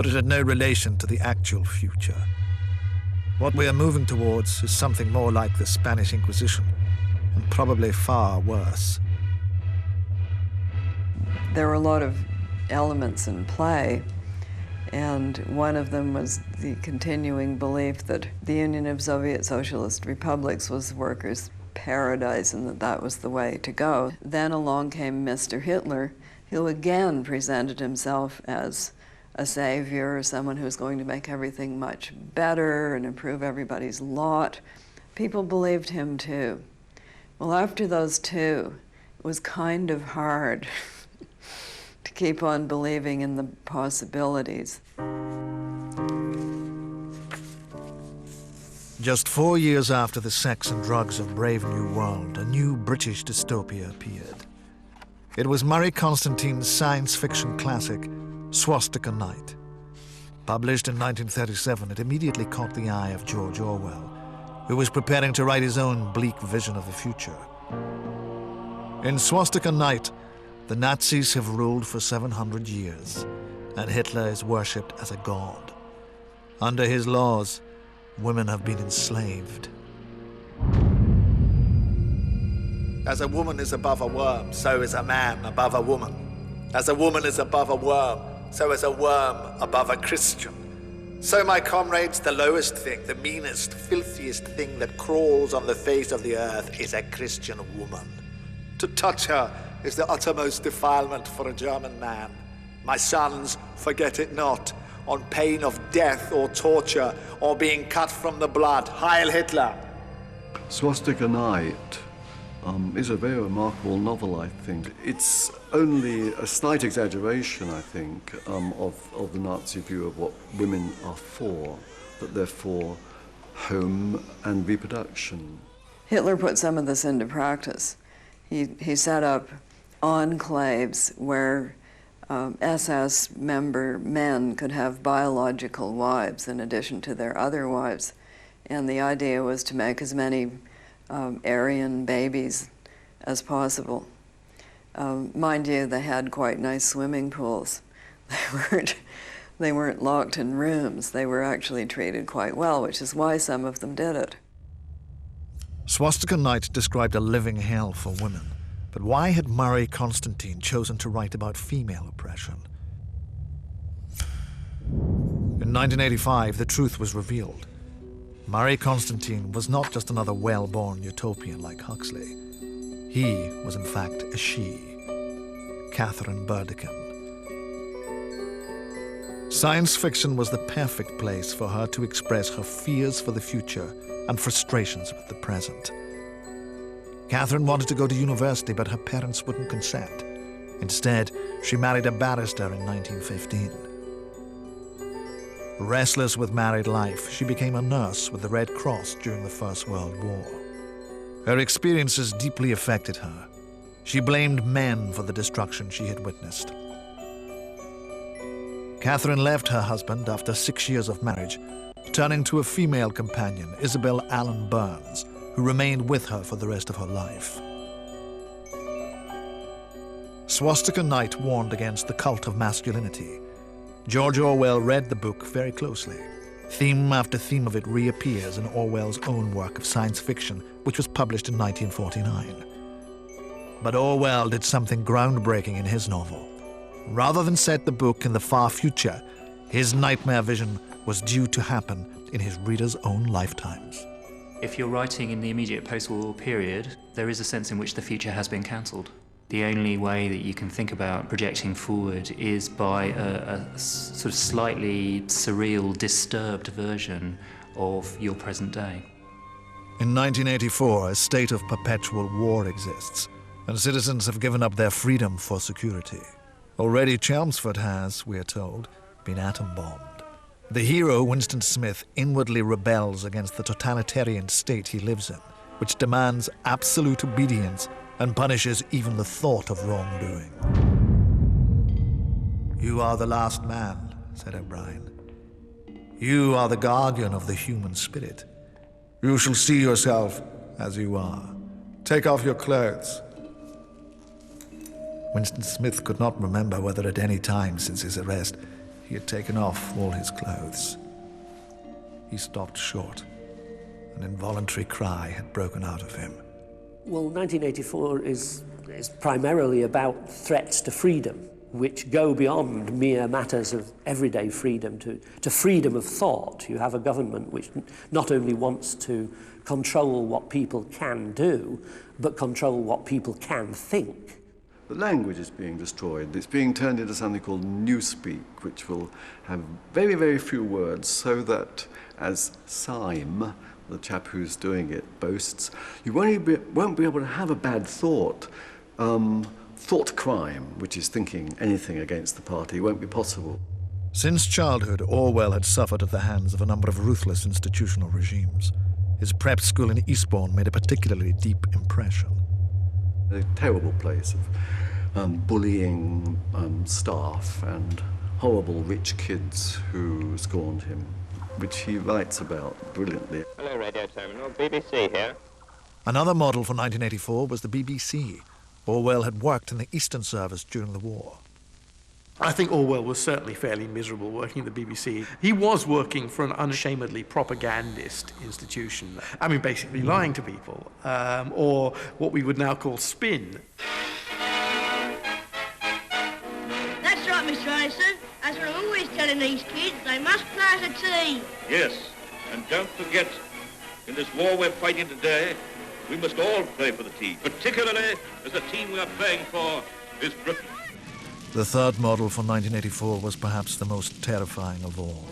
but it had no relation to the actual future. What we are moving towards is something more like the Spanish Inquisition, and probably far worse. There were a lot of elements in play, and one of them was the continuing belief that the Union of Soviet Socialist Republics was workers' paradise and that that was the way to go. Then along came Mr. Hitler, who again presented himself as a savior, someone who's going to make everything much better and improve everybody's lot. People believed him too. Well, after those two, it was kind of hard to keep on believing in the possibilities. Just 4 years after the sex and drugs of Brave New World, a new British dystopia appeared. It was Murray Constantine's science fiction classic, Swastika Night. Published in 1937, it immediately caught the eye of George Orwell, who was preparing to write his own bleak vision of the future. In Swastika Night, the Nazis have ruled for 700 years, and Hitler is worshipped as a god. Under his laws, women have been enslaved. As a woman is above a worm, so is a man above a woman. As a woman is above a worm, so is a worm above a Christian. So, my comrades, the lowest thing, the meanest, filthiest thing that crawls on the face of the earth is a Christian woman. To touch her is the uttermost defilement for a German man. My sons, forget it not, on pain of death or torture or being cut from the blood. Heil Hitler! Swastika Night is a very remarkable novel, I think. It's only a slight exaggeration, I think, of the Nazi view of what women are for, that they're for home and reproduction. Hitler put some of this into practice. He set up enclaves where SS member men could have biological wives in addition to their other wives. And the idea was to make as many Aryan babies as possible. Mind you, they had quite nice swimming pools. They weren't locked in rooms. They were actually treated quite well, which is why some of them did it. Swastika Night described a living hell for women. But why had Murray Constantine chosen to write about female oppression? In 1985, the truth was revealed. Murray Constantine was not just another well-born utopian like Huxley. He was, in fact, a she, Catherine Burdekin. Science fiction was the perfect place for her to express her fears for the future and frustrations with the present. Catherine wanted to go to university, but her parents wouldn't consent. Instead, she married a barrister in 1915. Restless with married life, she became a nurse with the Red Cross during the First World War. Her experiences deeply affected her. She blamed men for the destruction she had witnessed. Catherine left her husband after 6 years of marriage, turning to a female companion, Isabel Allen Burns, who remained with her for the rest of her life. Swastika Night warned against the cult of masculinity. George Orwell read the book very closely. Theme after theme of it reappears in Orwell's own work of science fiction, which was published in 1949. But Orwell did something groundbreaking in his novel. Rather than set the book in the far future, his nightmare vision was due to happen in his readers' own lifetimes. If you're writing in the immediate post-war period, there is a sense in which the future has been cancelled. The only way that you can think about projecting forward is by a sort of slightly surreal, disturbed version of your present day. In 1984, a state of perpetual war exists, and citizens have given up their freedom for security. Already Chelmsford has, we are told, been atom-bombed. The hero, Winston Smith, inwardly rebels against the totalitarian state he lives in, which demands absolute obedience and punishes even the thought of wrongdoing. "You are the last man," said O'Brien. "You are the guardian of the human spirit. You shall see yourself as you are. Take off your clothes." Winston Smith could not remember whether at any time since his arrest he had taken off all his clothes. He stopped short. An involuntary cry had broken out of him. Well, 1984 is primarily about threats to freedom, which go beyond mere matters of everyday freedom to freedom of thought. You have a government which not only wants to control what people can do, but control what people can think. The language is being destroyed. It's being turned into something called newspeak, which will have very, very few words, so that, as Syme, the chap who's doing it, boasts, you won't be able to have a bad thought. Thought crime, which is thinking anything against the party, won't be possible. Since childhood, Orwell had suffered at the hands of a number of ruthless institutional regimes. His prep school in Eastbourne made a particularly deep impression. A terrible place of bullying staff and horrible rich kids who scorned him, which he writes about brilliantly. Hello, Radio Terminal. BBC here. Another model for 1984 was the BBC. Orwell had worked in the Eastern Service during the war. I think Orwell was certainly fairly miserable working at the BBC. He was working for an unashamedly propagandist institution. I mean, basically lying to people, or what we would now call spin. That's right, Mr. Harrison. As we're always telling these kids, they must play as a team. Yes, and don't forget, in this war we're fighting today, we must all play for the team, particularly as the team we are playing for is Britain. The third model for 1984 was perhaps the most terrifying of all.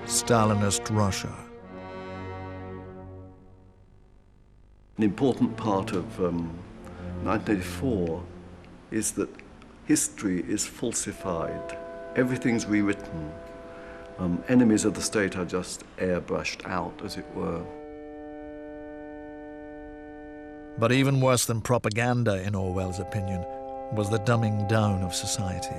Stalinist Russia. An important part of 1984 is that history is falsified. Everything's rewritten. Enemies of the state are just airbrushed out, as it were. But even worse than propaganda, in Orwell's opinion, was the dumbing down of society.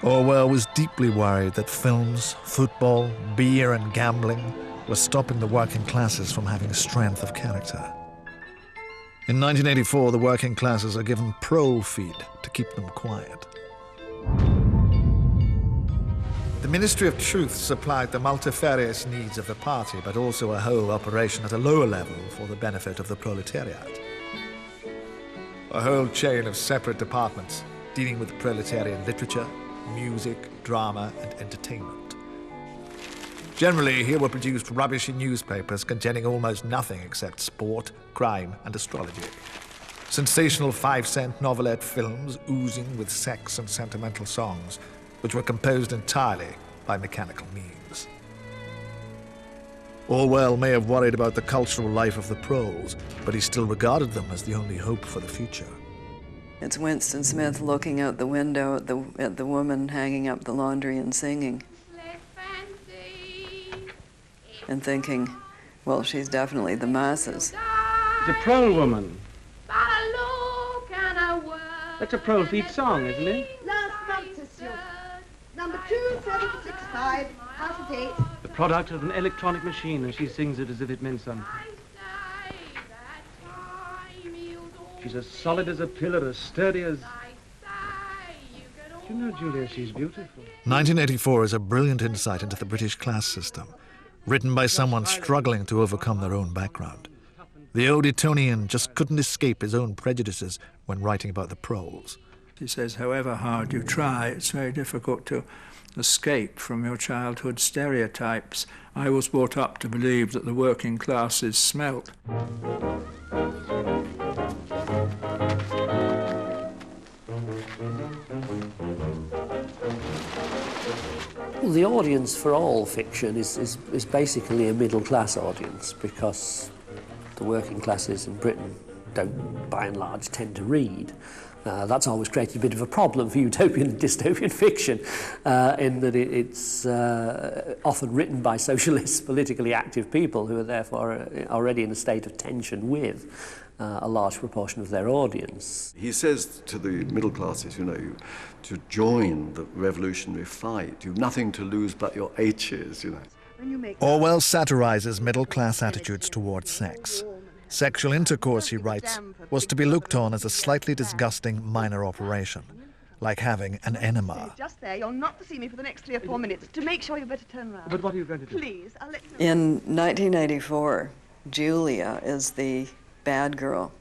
Orwell was deeply worried that films, football, beer and gambling were stopping the working classes from having strength of character. In 1984, the working classes are given prole feed to keep them quiet. The Ministry of Truth supplied the multifarious needs of the party, but also a whole operation at a lower level for the benefit of the proletariat. A whole chain of separate departments dealing with proletarian literature, music, drama, and entertainment. Generally, here were produced rubbishy newspapers containing almost nothing except sport, crime, and astrology. Sensational 5-cent novelette films oozing with sex and sentimental songs, which were composed entirely by mechanical means. Orwell may have worried about the cultural life of the proles, but he still regarded them as the only hope for the future. It's Winston Smith looking out the window at the woman hanging up the laundry and singing. And thinking, well, she's definitely the masses. The prole woman. That's a prole feed song, isn't it? Last month, number 2765, out of date. The product of an electronic machine, and she sings it as if it meant something. She's as solid as a pillar, as sturdy as... You know, Julia, she's beautiful. 1984 is a brilliant insight into the British class system, written by someone struggling to overcome their own background. The old Etonian just couldn't escape his own prejudices when writing about the proles. He says, however hard you try, it's very difficult to escape from your childhood stereotypes. I was brought up to believe that the working classes smelt. Well, the audience for all fiction is basically a middle-class audience, because the working classes in Britain don't, by and large, tend to read. That's always created a bit of a problem for utopian and dystopian fiction, in that it's often written by socialist, politically active people who are therefore already in a state of tension with a large proportion of their audience. He says to the middle classes, you know, to join the revolutionary fight, you've nothing to lose but your H's, you know. Orwell satirizes middle-class attitudes towards sex. Sexual intercourse, he writes, was to be looked on as a slightly disgusting minor operation, like having an enema. Just there, you're not to see me for the next 3 or 4 minutes. To make sure you better turn around. But what are you going to do? Please, I'll let you know. In 1984, Julia is the bad girl.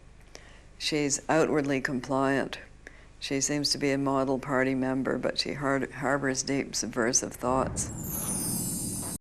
She's outwardly compliant. She seems to be a model party member, but she harbors deep subversive thoughts.